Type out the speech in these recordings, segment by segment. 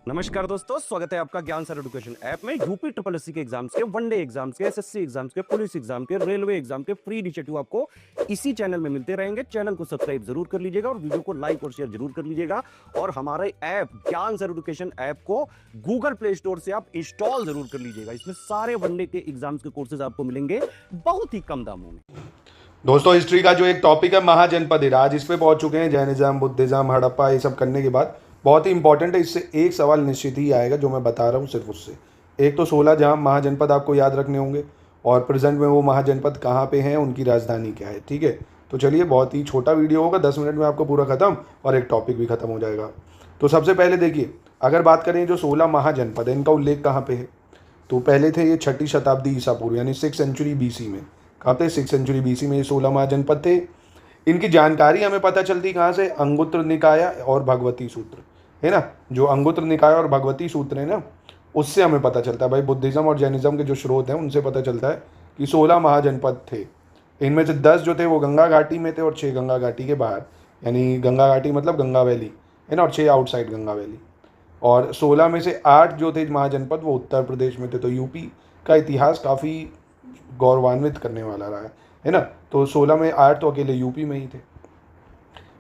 नमस्कार दोस्तों, स्वागत है आपका ज्ञान सर एजुकेशन ऐप में। यूपी ट्रिपल एससी के एग्जाम्स के, वनडे एग्जाम्स के, एसएससी एग्जाम्स के, पुलिस एग्जाम के, रेलवे एग्जाम के फ्री इनिशिएटिव आपको इसी चैनल में मिलते रहेंगे। चैनल को सब्सक्राइब जरूर कर लीजिएगा और वीडियो को लाइक और शेयर जरूर कर लीजिएगा। और हमारे ऐप ज्ञान सर एजुकेशन ऐप को गूगल प्ले स्टोर से आप इंस्टॉल जरूर कर लीजिएगा। इसमें सारे वनडे के एग्जाम्स के कोर्सेज आपको मिलेंगे बहुत ही कम दामों में। दोस्तों, हिस्ट्री का जो एक टॉपिक है महाजनपद, आज इस पे पहुंच चुके हैं। जैनिज्म, बुद्धिज्म, हड़प्पा, ये सब करने के बाद बहुत ही इंपॉर्टेंट है। इससे एक सवाल निश्चित ही आएगा जो मैं बता रहा हूँ सिर्फ उससे। एक तो 16 जहाँ महाजनपद आपको याद रखने होंगे और प्रेजेंट में वो महाजनपद कहाँ पे हैं, उनकी राजधानी क्या है। ठीक है, तो चलिए, बहुत ही छोटा वीडियो होगा, 10 मिनट में आपको पूरा खत्म और एक टॉपिक भी खत्म हो जाएगा। तो सबसे पहले देखिए, अगर बात करें जो 16 महाजनपद है, इनका उल्लेख कहाँ पे है, तो पहले थे ये 6ठी शताब्दी ईसा पूर्व यानी 6th सेंचुरी BC में। कहाँ थे? 6th सेंचुरी BC में ये 16 महाजनपद थे। इनकी जानकारी हमें पता चलती कहाँ से? अंगुत्र निकाय और भगवती सूत्र, है ना। जो अंगुत्र निकाय और भगवती सूत्र है ना, उससे हमें पता चलता है भाई। बुद्धिज्म और जैनिज्म के जो स्रोत हैं उनसे पता चलता है कि 16 महाजनपद थे। इनमें से 10 जो थे वो गंगा घाटी में थे और 6 गंगा घाटी के बाहर, यानी गंगा घाटी मतलब गंगा वैली, है ना, और 6 आउटसाइड गंगा वैली। और 16 में से 8 जो थे महाजनपद वो उत्तर प्रदेश में थे। तो यूपी का इतिहास काफ़ी गौरवान्वित करने वाला रहा है ना। तो 16 में 8 तो अकेले यूपी में ही थे।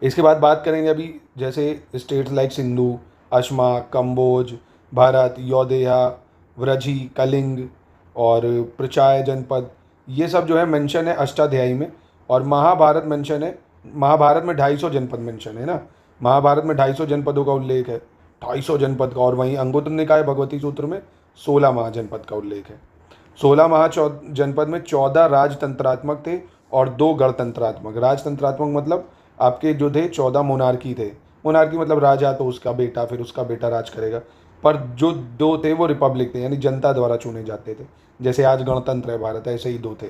इसके बाद बात करेंगे अभी, जैसे स्टेट्स लाइक सिंधु, अश्मा, कंबोज, भारत, यौदेया, व्रजी, कलिंग और प्रचाय जनपद, ये सब जो है मेंशन है अष्टाध्यायी में। और महाभारत मेंशन है, महाभारत में 250 जनपद मेंशन है ना। महाभारत में 250 जनपदों का उल्लेख है, 250 जनपद का। और वहीं अंगुत्र निकाय भगवती सूत्र में 16 महाजनपद का उल्लेख है। 16 महाजनपद में 14 राजतंत्रात्मक थे और 2 गणतंत्रात्मक। राजतंत्रात्मक मतलब आपके जो थे 14 मोनार्की थे। मोनार्की मतलब राजा, तो उसका बेटा, फिर उसका बेटा राज करेगा। पर जो 2 थे वो रिपब्लिक थे, यानी जनता द्वारा चुने जाते थे। जैसे आज गणतंत्र है भारत, ऐसे ही 2 थे।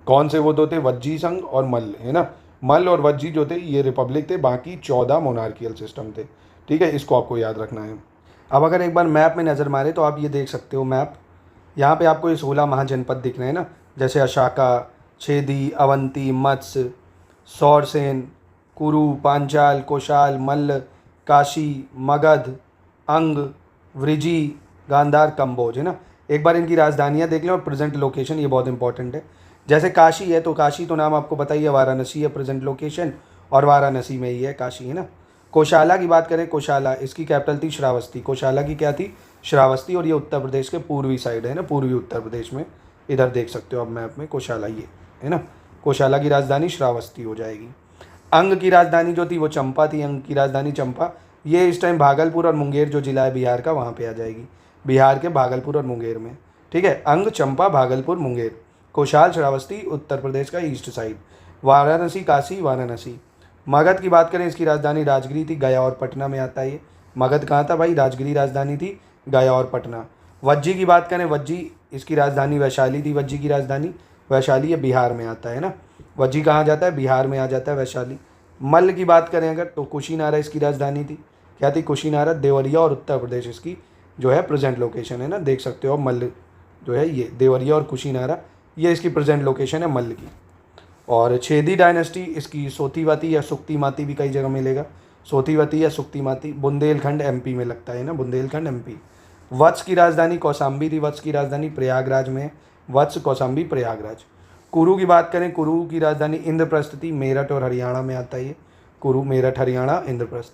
कौन से वो 2 थे? वज्जी संघ और मल्ल, है ना। मल्ल और वज्जी जो थे ये रिपब्लिक थे, बाकी 14 मोनार्कियल सिस्टम थे। ठीक है, इसको आपको याद रखना है। अब अगर एक बार मैप में नज़र मारे तो आप ये देख सकते हो मैप, यहाँ पे आपको ये 16 महाजनपद दिख रहे हैं ना। जैसे अशाका, छेदी, अवंती, मत्स्य, सौरसेन, कुरु, पांचाल, कोशाल, मल्ल, काशी, मगध, अंग, वृजी, गांधार, कंबोज, है ना। एक बार इनकी राजधानियाँ देख लें और प्रेजेंट लोकेशन, ये बहुत इंपॉर्टेंट है। जैसे काशी है तो काशी तो नाम आपको पता ही है, वाराणसी है प्रेजेंट लोकेशन, और वाराणसी में ही है काशी, है ना। कोशाला की बात करें, कोशाला, इसकी कैपिटल थी श्रावस्ती। कोशाला की क्या थी? श्रावस्ती। और ये उत्तर प्रदेश के पूर्वी साइड है ना, पूर्वी उत्तर प्रदेश में। इधर देख सकते हो आप मैप में कोशाला, ये है ना। कोशाला की राजधानी श्रावस्ती हो जाएगी। अंग की राजधानी जो थी वो चंपा थी। अंग की राजधानी चंपा, ये इस टाइम भागलपुर और मुंगेर जो जिला है बिहार का, वहाँ पे आ जाएगी। बिहार के भागलपुर और मुंगेर में। ठीक है, अंग, चंपा, भागलपुर, मुंगेर। कोशाल, श्रावस्ती, उत्तर प्रदेश का ईस्ट साइड। वाराणसी, काशी, वाराणसी। मगध की बात करें, इसकी राजधानी राजगिरी थी, गया और पटना में आता है ये। मगध कहाँ था भाई? राजगिरी राजधानी थी, गया और पटना। वज्जी की बात करें, वज्जी, इसकी राजधानी वैशाली थी। वज्जी की राजधानी वैशाली, ये बिहार में आता है ना। वज्जी कहाँ जाता है? बिहार में आ जाता है, वैशाली। मल्ल की बात करें अगर, तो कुशीनारा इसकी राजधानी थी। क्या थी? कुशीनारा। देवरिया और उत्तर प्रदेश इसकी जो है प्रेजेंट लोकेशन है ना, देख सकते हो। मल्ल जो है ये देवरिया और कुशीनारा, ये इसकी प्रेजेंट लोकेशन है मल्ल की। और छेदी डायनेस्टी, इसकी सोतीवती या सुक्तिमाती भी कई जगह मिलेगा। सोतीवती या सुक्तिमाती, बुंदेलखंड MP में लगता है ना, बुंदेलखंड MP। वत्स की राजधानी कौसाम्बी थी। वत्स की राजधानी प्रयागराज में। वत्स, कौसाम्बी, प्रयागराज। कुरु की बात करें, कुरु की राजधानी इंद्रप्रस्थ थी। मेरठ और हरियाणा में आता है ये। कुरु, मेरठ, हरियाणा, इंद्रप्रस्थ।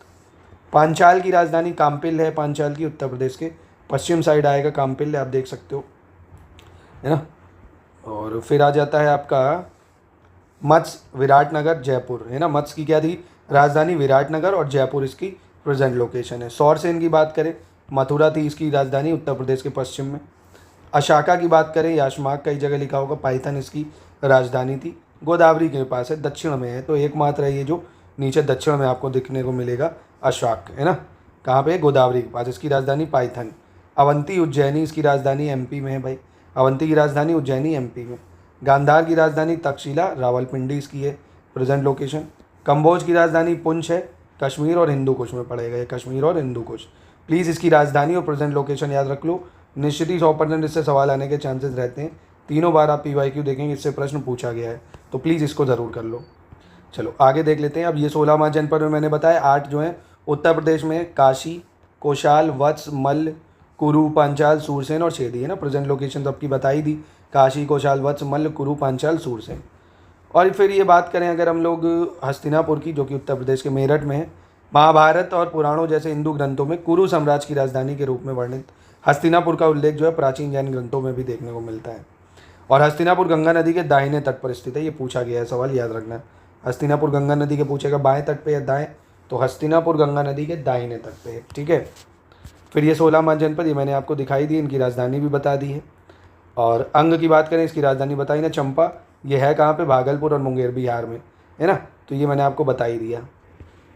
पांचाल की राजधानी काम्पिल है। पांचाल की उत्तर प्रदेश के पश्चिम साइड आएगा काम्पिल, आप देख सकते हो, है ना। और फिर आ जाता है आपका मत्स्य, विराटनगर, जयपुर, है ना। मत्स्य की क्या थी? राजधानी विराटनगर और जयपुर इसकी प्रेजेंट लोकेशन है। सौरसेन की बात करें, मथुरा थी इसकी राजधानी, उत्तर प्रदेश के पश्चिम में। अशाका की बात करें, याशमाक कई जगह लिखा होगा, पाइथन इसकी राजधानी थी। गोदावरी के पास है, दक्षिण में है, तो एकमात्र है ये जो नीचे दक्षिण में आपको दिखने को मिलेगा, अशाक, है ना। कहाँ पे? गोदावरी के पास। इसकी राजधानी पाइथन। अवंती, उज्जैनी इसकी राजधानी MP में है भाई। अवंती की राजधानी उज्जैनी MP में। गांधार की राजधानी तक्षशिला, रावलपिंडी इसकी है प्रेजेंट लोकेशन। कंबोज की राजधानी पुंछ है, कश्मीर और हिंदू कुश में पड़ेगा ये, कश्मीर और हिंदू कुश। प्लीज़ इसकी राजधानी और प्रेजेंट लोकेशन याद रख लो, निश्चित ही 100% इससे सवाल आने के चांसेस रहते हैं। तीनों बार आप PYQ देखेंगे, इससे प्रश्न पूछा गया है, तो प्लीज़ इसको ज़रूर कर लो। चलो आगे देख लेते हैं। अब ये 16 महाजनपद में मैंने बताया 8 जो हैं उत्तर प्रदेश में, काशी, कोशाल, वत्स, मल्ल, कुरु, पांचाल, सूरसेन और छेदी, है ना। प्रेजेंट लोकेशन तो आपकी बताई दी, काशी, कोशाल, वत्स, मल्ल, कुरु, पांचाल, सूरसेन। और फिर ये बात करें अगर हम लोग हस्तिनापुर की, जो कि उत्तर प्रदेश के मेरठ में है, महाभारत और पुराणों जैसे हिंदू ग्रंथों में कुरु साम्राज्य की राजधानी के रूप में वर्णित हस्तिनापुर का उल्लेख जो है प्राचीन जैन ग्रंथों में भी देखने को मिलता है। और हस्तिनापुर गंगा नदी के दाहिने तट पर स्थित है, ये पूछा गया है सवाल, याद रखना। हस्तिनापुर गंगा नदी के पूछेगा बाएं तट पे या दाएं, तो हस्तिनापुर गंगा नदी के दाहिने तट पे है, ठीक है। फिर ये 16 महाजनपद, ये मैंने आपको दिखाई दी, इनकी राजधानी भी बता दी है। और अंग की बात करें, इसकी राजधानी बताई ना, चंपा। ये है कहाँ पे? भागलपुर और मुंगेर, बिहार में, है ना। तो ये मैंने आपको बता ही दिया।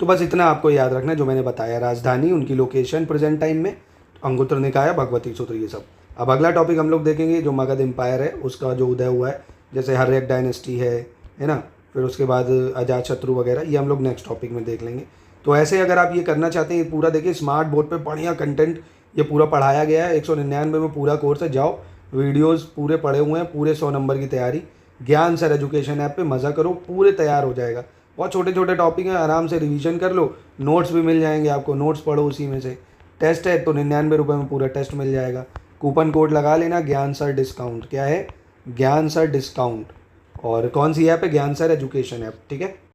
तो बस इतना आपको याद रखना जो मैंने बताया, राजधानी, उनकी लोकेशन प्रेजेंट टाइम में, अंगुत्र निकाय, भगवती सूत्र, ये सब। अब अगला टॉपिक हम लोग देखेंगे जो मगध एम्पायर है उसका जो उदय हुआ है, जैसे हर्यक डायनेस्टी है ना। फिर उसके बाद अजातशत्रु वगैरह, ये हम लोग नेक्स्ट टॉपिक में देख लेंगे। तो ऐसे अगर आप ये करना चाहते हैं, ये पूरा देखिए स्मार्ट बोर्ड पे बढ़िया कंटेंट ये पूरा पढ़ाया गया है, 199 में पूरा कोर्स है। जाओ, वीडियोस पूरे पढ़े हुए हैं, पूरे 100 नंबर की तैयारी। ज्ञान सर एजुकेशन ऐप पे मज़ा करो, पूरे तैयार हो जाएगा। बहुत छोटे छोटे टॉपिक हैं, आराम से रिवीजन कर लो, नोट्स भी मिल जाएंगे आपको, नोट्स पढ़ो उसी में से। टेस्ट है तो 99 रुपये में पूरा टेस्ट मिल जाएगा। कूपन कोड लगा लेना, ज्ञान सर डिस्काउंट। क्या है? ज्ञान सर डिस्काउंट। और कौन सी ऐप है? ज्ञान सर एजुकेशन ऐप, ठीक है।